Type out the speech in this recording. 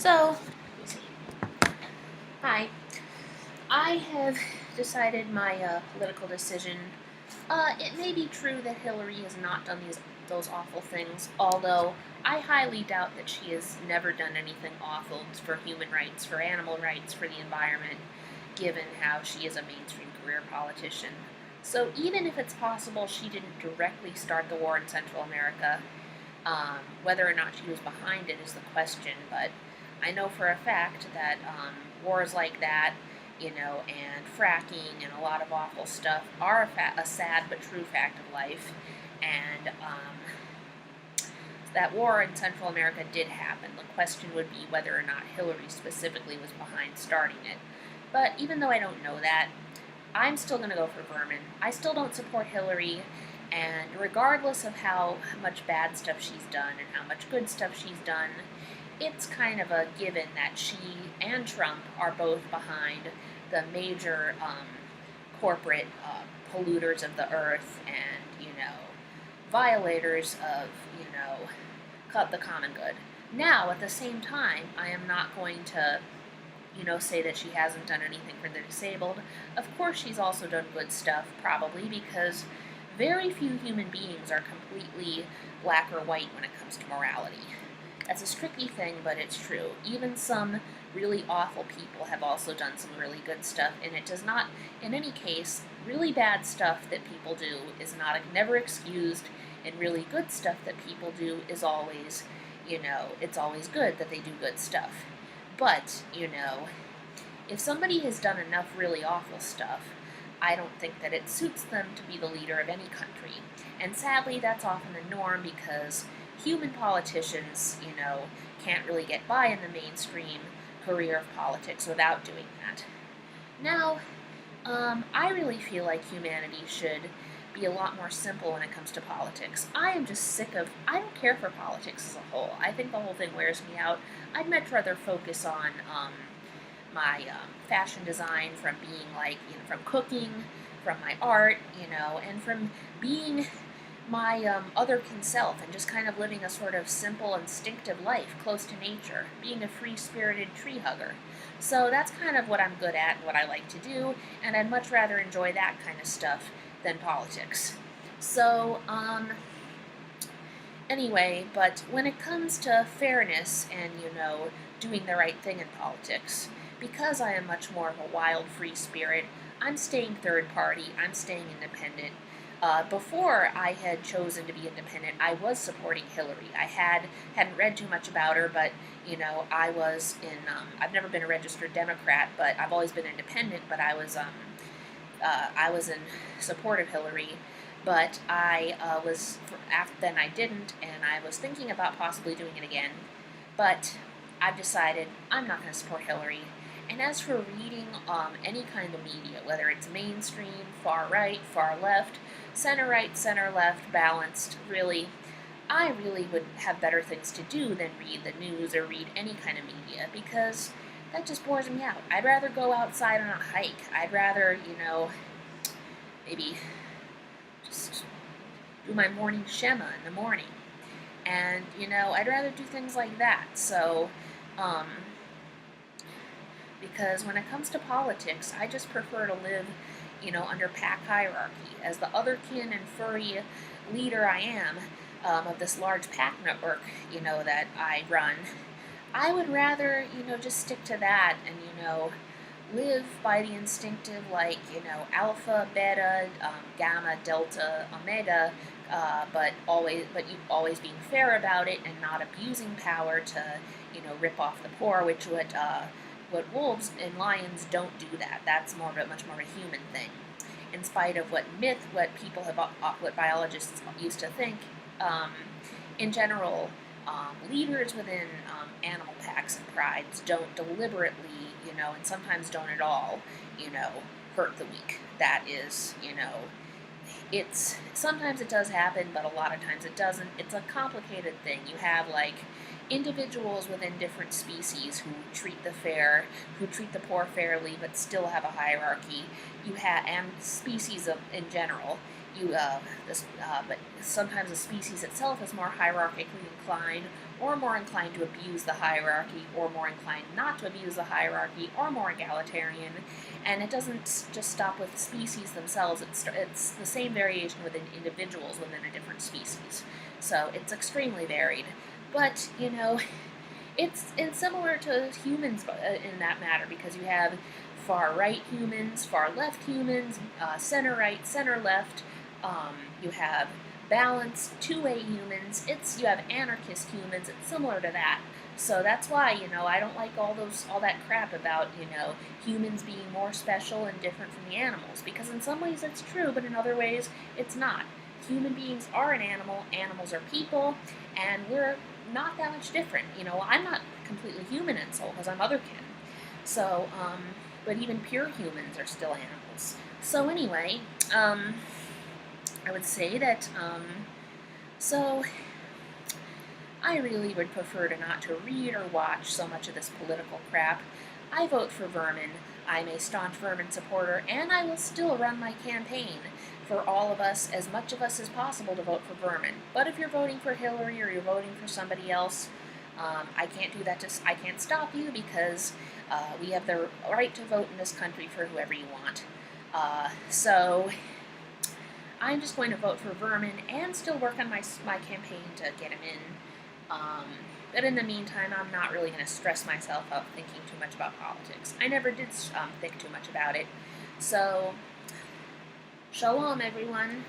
So, hi. I have decided my political decision. It may be true that Hillary has not done those awful things, although I highly doubt that she has never done anything awful for human rights, for animal rights, for the environment, given how she is a mainstream career politician. So even if it's possible she didn't directly start the war in Central America, whether or not she was behind it is the question, but I know for a fact that wars like that, and fracking and a lot of awful stuff are a sad but true fact of life. And that war in Central America did happen. The question would be whether or not Hillary specifically was behind starting it. But even though I don't know that, I'm still going to go for Vermin. I still don't support Hillary, and regardless of how much bad stuff she's done and how much good stuff she's done, it's kind of a given that she and Trump are both behind the major corporate polluters of the earth and, violators of, the common good. Now, at the same time, I am not going to say that she hasn't done anything for the disabled. Of course, she's also done good stuff, probably, because very few human beings are completely black or white when it comes to morality. That's a tricky thing, but it's true. Even some really awful people have also done some really good stuff, and it does not, in any case, really bad stuff that people do is never excused, and really good stuff that people do is always, it's always good that they do good stuff. But, if somebody has done enough really awful stuff, I don't think that it suits them to be the leader of any country. And sadly, that's often the norm because human politicians, can't really get by in the mainstream career of politics without doing that. Now, I really feel like humanity should be a lot more simple when it comes to politics. I am just sick of, I don't care for politics as a whole. I think the whole thing wears me out. I'd much rather focus on my fashion design, from being from cooking, from my art, and from being my otherkin self and just kind of living a sort of simple, instinctive life close to nature, being a free-spirited tree hugger. So that's kind of what I'm good at and what I like to do, and I'd much rather enjoy that kind of stuff than politics. So, anyway, but when it comes to fairness and, doing the right thing in politics, because I am much more of a wild, free spirit, I'm staying third party, I'm staying independent. Before I had chosen to be independent, I was supporting Hillary. I hadn't read too much about her, but I was in. I've never been a registered Democrat, but I've always been independent. But I was in support of Hillary. But then I didn't, and I was thinking about possibly doing it again. But I've decided I'm not going to support Hillary. And as for reading any kind of media, whether it's mainstream, far right, far left, center right, center left, balanced, I really would have better things to do than read the news or read any kind of media, because that just bores me out. I'd rather go outside on a hike. I'd rather, maybe just do my morning Shema in the morning. And, I'd rather do things like that. So, because when it comes to politics, I just prefer to live, under pack hierarchy. As the otherkin and furry leader I am of this large pack network, that I run, I would rather, just stick to that and, live by the instinctive, alpha, beta, gamma, delta, omega, but you always being fair about it and not abusing power to, rip off the poor, which would, what wolves and lions don't do that. That's much more of a human thing. In spite of what what biologists used to think, in general, leaders within animal packs and prides don't deliberately, and sometimes don't at all, hurt the weak. That is, sometimes it does happen, but a lot of times it doesn't. It's a complicated thing. You have individuals within different species who treat the poor fairly, but still have a hierarchy. And species in general. but sometimes the species itself is more hierarchically inclined, or more inclined to abuse the hierarchy, or more inclined not to abuse the hierarchy, or more egalitarian. And it doesn't just stop with species themselves, it's the same variation within individuals within a different species. So it's extremely varied. But, it's similar to humans in that matter, because you have far right humans, far left humans, center right, center left. You have balanced two-way humans. You have anarchist humans. It's similar to that. So that's why I don't like all that crap about humans being more special and different from the animals, because in some ways that's true, but in other ways it's not. Human beings are an animal. Animals are people, and we're not that much different. I'm not completely human in soul because I'm otherkin. So, but even pure humans are still animals. So anyway, I would say that, so I really would prefer not to read or watch so much of this political crap. I vote for Vermin. I'm a staunch Vermin supporter, and I will still run my campaign for all of us, as much of us as possible, to vote for Vermin. But if you're voting for Hillary or you're voting for somebody else, I can't do that. I can't stop you, because we have the right to vote in this country for whoever you want. So I'm just going to vote for Vermin and still work on my campaign to get him in. But in the meantime, I'm not really going to stress myself out thinking too much about politics. I never did think too much about it. So, shalom, everyone.